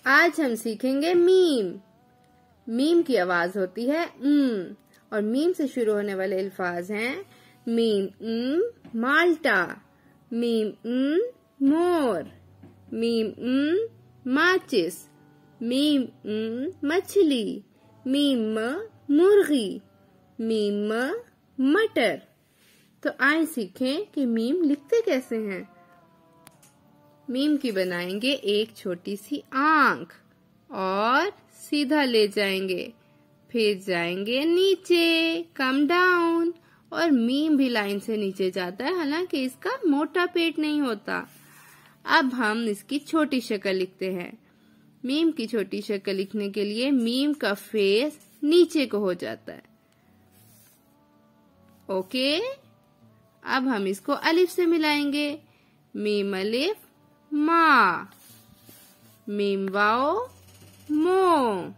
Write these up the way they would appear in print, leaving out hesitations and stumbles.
आज हम सीखेंगे मीम। मीम की आवाज होती है और मीम से शुरू होने वाले अल्फाज हैं मीम माल्टा, मीम मोर, मीम माचिस, मीम मछली, मीम मुर्गी, मीम मटर। तो आए सीखें कि मीम लिखते कैसे हैं। मीम की बनाएंगे एक छोटी सी आंख और सीधा ले जाएंगे, फिर जाएंगे नीचे, कम डाउन, और मीम भी लाइन से नीचे जाता है, हालांकि इसका मोटा पेट नहीं होता। अब हम इसकी छोटी शक्ल लिखते हैं। मीम की छोटी शक्ल लिखने के लिए मीम का फेस नीचे को हो जाता है। ओके, अब हम इसको अलिफ से मिलाएंगे। मीम अलिफ मा, मीम वाओ मो,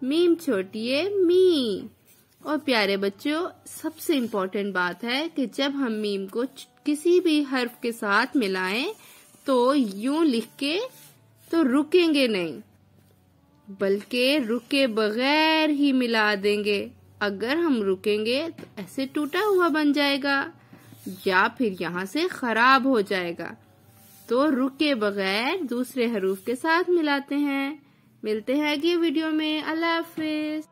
मीम छोटी है मी। और प्यारे बच्चों, सबसे इम्पोर्टेंट बात है कि जब हम मीम को किसी भी हर्फ के साथ मिलाएं तो यूं लिख के तो रुकेंगे नहीं, बल्कि रुके बगैर ही मिला देंगे। अगर हम रुकेंगे तो ऐसे टूटा हुआ बन जाएगा या फिर यहाँ से खराब हो जाएगा। तो रुके बगैर दूसरे हरूफ के साथ मिलाते हैं। मिलते हैं अगली वीडियो में। अल्लाह हाफिज।